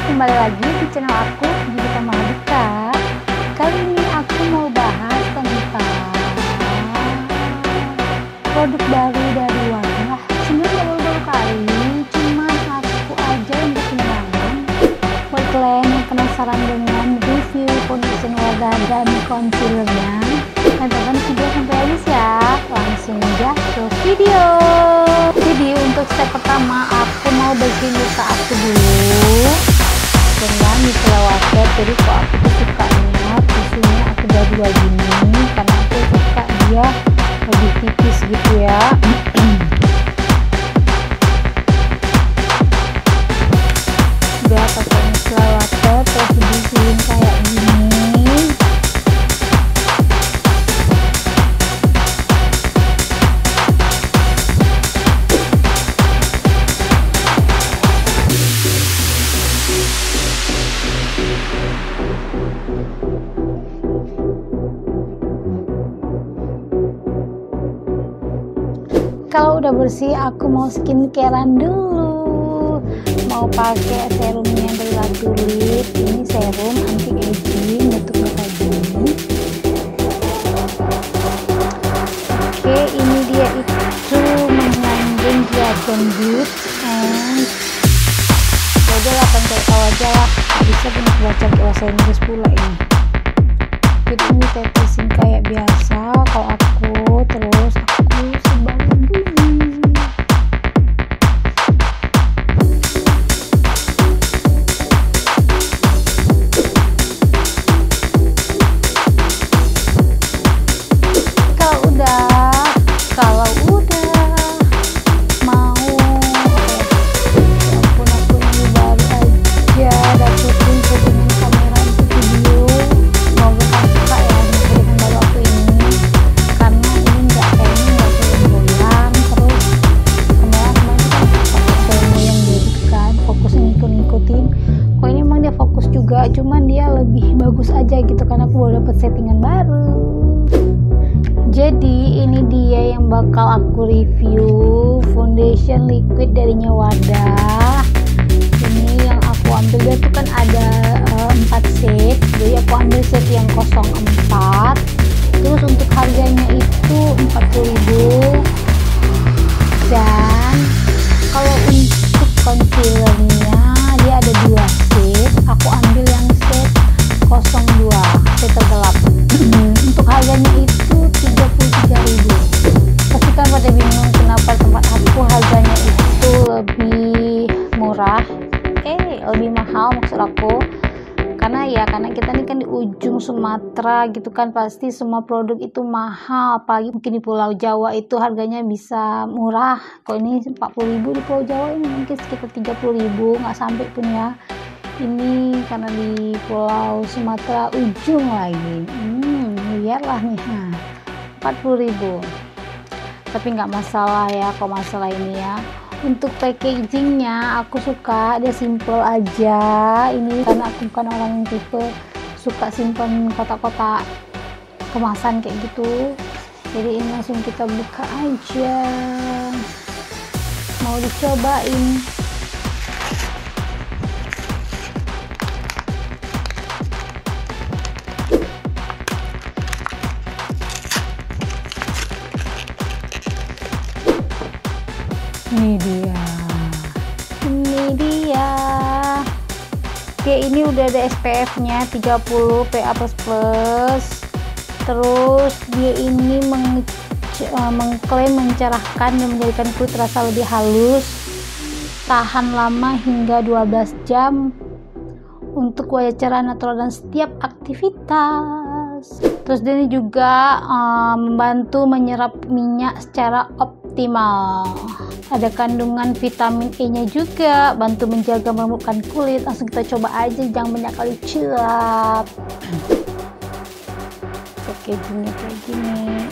kembali lagi di channel aku Gita Mahardika. Kali ini aku mau bahas tentang produk baru dari Wadah. Sebenarnya baru-baru kali, cuman aku aja yang berkenalan. Buat kalian yang penasaran dengan review foundation Wadah dan concealernya, tonton video sampai habis ya. Langsung aja ke video. Jadi untuk step pertama aku mau bersihin muka aku dulu dengan micellar water. Jadi kok aku tuh sukanya tisunya aku udah dua gini karena aku suka dia lebih tipis gitu ya. Udah pakai micellar water terus dibersihin kayak gini. Kalau udah bersih, aku mau skincarean dulu. Mau pakai serumnya dari Ratu Lip. Ini serum anti aging untuk mata gini. Oke, ini dia itu mengandung dragon fruit and udah lah, kan tahu aja lah. Bisa punya baca bahasa Inggris pula ini. Jadi ini tetesin kayak biasa. Kalau aku terus aku sebagai cuman dia lebih bagus aja gitu karena aku baru dapet settingan baru. Jadi ini dia yang bakal aku review, foundation liquid darinya Wadah. Ini yang aku ambil, dia tuh kan ada 4 set, jadi aku ambil set yang 04. Terus untuk harganya itu 40.000. Dan kalau untuk concealernya dia ada 2 set, aku ambil yang set 02, set tergelap. Untuk harganya itu 33.000. Pasti kan pada bingung kenapa tempat aku harganya itu lebih murah, lebih mahal maksud aku. Karena kita ini kan di ujung Sumatera gitu kan, pasti semua produk itu mahal. Apalagi mungkin di Pulau Jawa itu harganya bisa murah. Kalau ini 40.000, di Pulau Jawa ini mungkin sekitar 30.000, nggak sampai pun ya. Ini karena di Pulau Sumatera ujung lagi. Lihatlah nih, 40.000. Tapi nggak masalah ya kalau masalah ini ya. Untuk packagingnya aku suka dia simple aja. Ini karena aku bukan orang yang tipe suka simpen kotak-kotak kemasan kayak gitu. Jadi ini langsung kita buka aja. Mau dicobain. Ini dia. Oke, ini udah ada SPF nya 30 PA++. Terus dia ini mengklaim mencerahkan dan menjadikan kulit terasa lebih halus, tahan lama hingga 12 jam untuk wajah cerah, natural dan setiap aktivitas. Terus dia ini juga membantu menyerap minyak secara optimal. Ada kandungan vitamin E nya juga, bantu menjaga meremukkan kulit. Langsung kita coba aja, jangan banyak kali celap. Packagingnya kayak gini.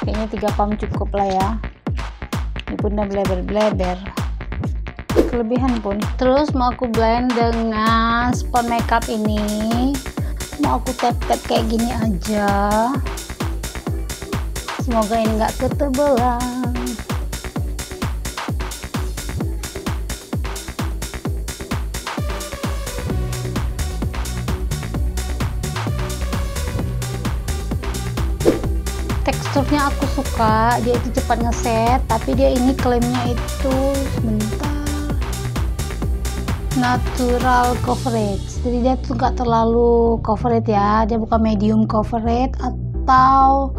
Kayaknya 3 pump cukup lah ya. Ini pun udah bleber-bleber. Kelebihan pun. Terus mau aku blend dengan spon makeup ini. Mau aku tap-tap kayak gini aja. Semoga ini nggak ketebelan. Teksturnya aku suka, dia itu cepat ngeset, tapi dia ini klaimnya itu sebentar natural coverage, jadi dia tuh nggak terlalu coverage ya, dia bukan medium coverage atau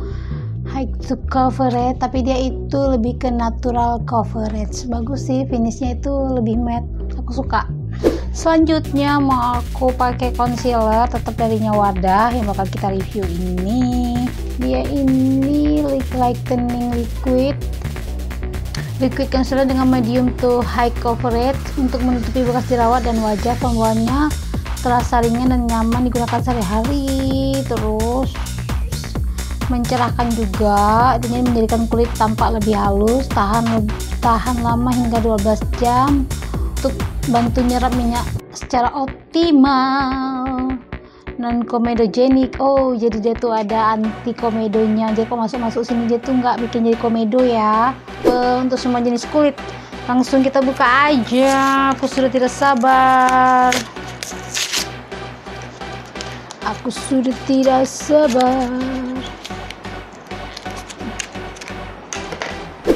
high to coverage, tapi dia itu lebih ke natural coverage. Bagus sih, finishnya itu lebih matte, aku suka. Selanjutnya mau aku pakai concealer, tetap darinya Wardah yang bakal kita review ini. Dia ini lightening liquid concealer dengan medium to high coverage untuk menutupi bekas jerawat dan wajah. Pembawaannya terasa ringan dan nyaman digunakan sehari-hari, terus mencerahkan juga, dan ini menjadikan kulit tampak lebih halus, tahan lama hingga 12 jam untuk bantu nyerap minyak secara optimal. Non komedogenik, oh jadi dia tuh ada anti komedonya, jadi kalau masuk sini dia tuh nggak bikin jadi komedo ya. Untuk semua jenis kulit, langsung kita buka aja, aku sudah tidak sabar,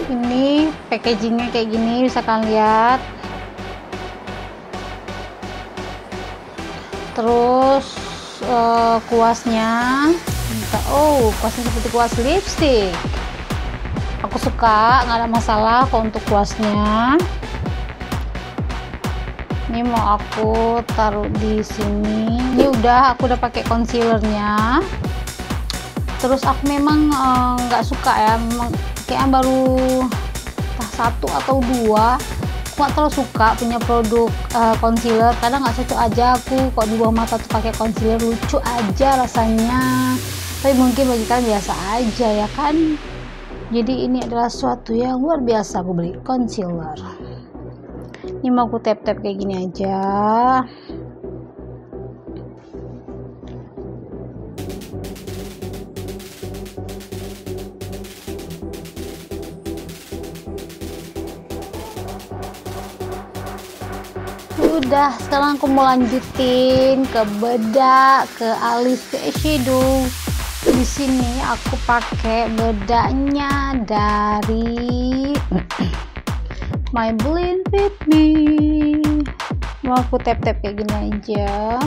Ini packagingnya kayak gini, bisa kalian lihat. Terus kuasnya, oh kuasnya seperti kuas lipstick. Aku suka, nggak ada masalah kok untuk kuasnya. Ini mau aku taruh di sini. Ini aku udah pakai concealernya. Terus aku memang nggak suka ya, memang kayaknya baru satu atau dua. Aku nggak terlalu suka punya produk concealer, kadang nggak cocok aja aku kok di bawah mata tuh pakai concealer, lucu aja rasanya. Tapi mungkin bagi kalian biasa aja ya kan. Jadi ini adalah suatu yang luar biasa, aku beli concealer. Ini mau aku tap-tap kayak gini aja. Udah, sekarang aku mau lanjutin ke bedak, ke alis, ke eyeshadow. Di sini aku pakai bedaknya dari Maybelline Fit Me. Mau aku tap-tap kayak gini aja.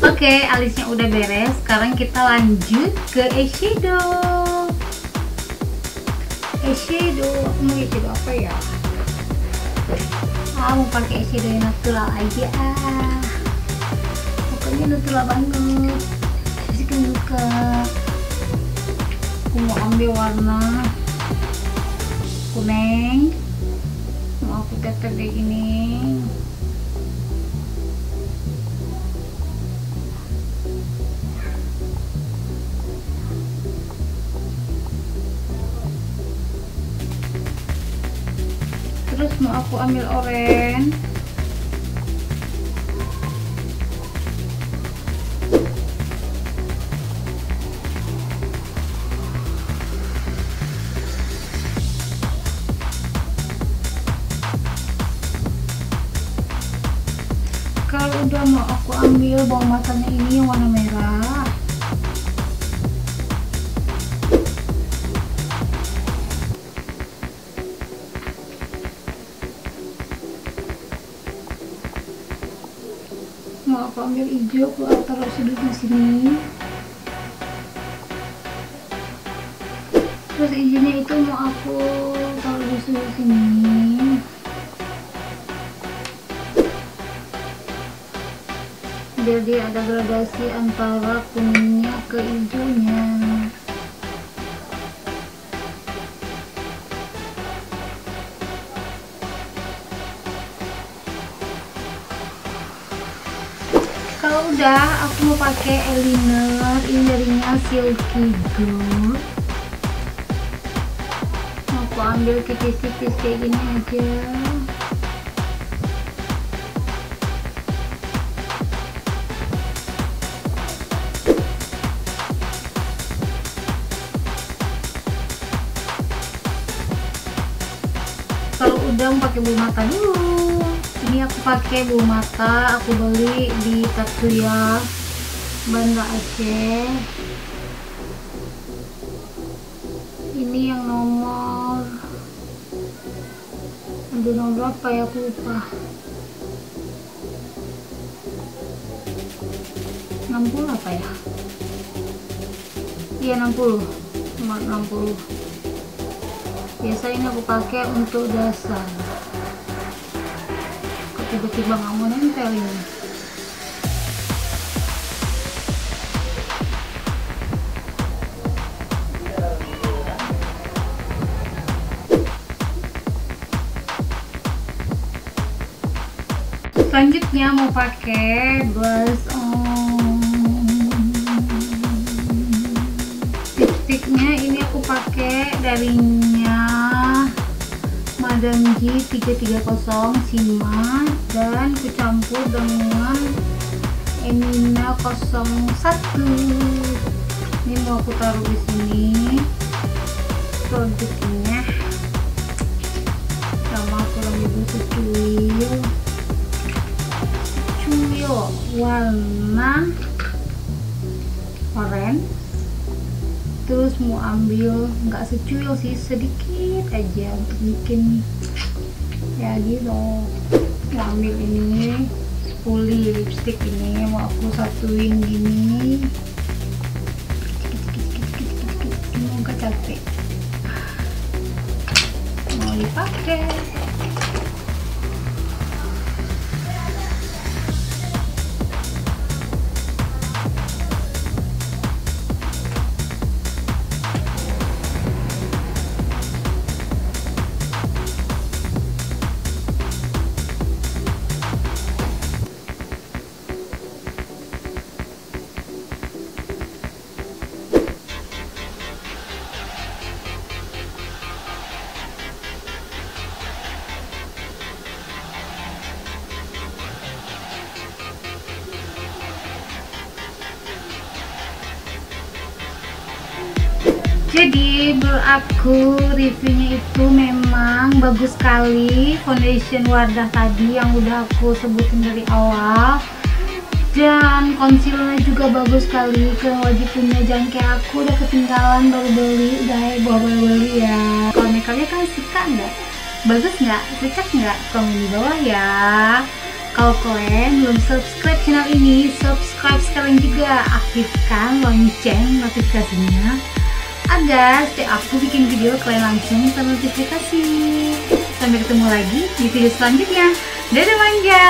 Oke, alisnya udah beres. Sekarang kita lanjut ke eyeshadow. Aku mau eyeshadow apa ya? Mau pakai eyeshadow yang natural aja. Pokoknya natural banget. Kasih kan suka. Aku mau ambil warna kuning. Mau aku tap-tap kayak gini. Terus mau aku ambil oranye. Kalau udah mau aku ambil bawah matanya ini yang warna merah. Mau aku ambil hijau, aku taruh sudutnya sini. Terus hijaunya itu mau aku taruh di sudut sini. Biar dia ada gradasi antara kuningnya ke hijaunya. Kalau udah, aku mau pakai eyeliner. Ini darinya Silky Gold. Aku ambil tipis-tipis kayak gini aja. pakai bulu mata dulu. Ini aku pakai bulu mata, aku beli di Tatsuya Banda Aceh. Ini yang nomor, ada nomor berapa ya, aku lupa. 60 apa ya? Iya 60, nomor 60. Biasanya aku pakai untuk dasar. Kok tiba-tiba nggak mau nempel ini? Selanjutnya mau pakai blush on. Lipstiknya ini aku pakai darinya Madame G 330 Sima, dan kucampur dengan Emina 01. Ini mau aku taruh di sini. Produknya sama kurang lebih secuil warna oranye. Terus mau ambil nggak secuil sih, sedikit aja untuk bikin ya gitu. Mau ambil ini puli lipstick, ini mau aku satuin gini. Semoga capek mau dipakai. Jadi menurut aku reviewnya itu memang bagus sekali. Foundation Wardah tadi yang udah aku sebutin dari awal, dan concealer juga bagus sekali. Kalian wajib punya, jangan kayak aku udah ketinggalan baru beli, udah heboh baru beli ya. Kalau kalian suka nggak? Bagus nggak? Cocok nggak? Komen di bawah ya. Kalau kalian belum subscribe channel ini, subscribe sekarang juga, aktifkan lonceng notifikasinya agar setiap aku bikin video kalian langsung ternotifikasi. Sampai ketemu lagi di video selanjutnya. Dadah manja.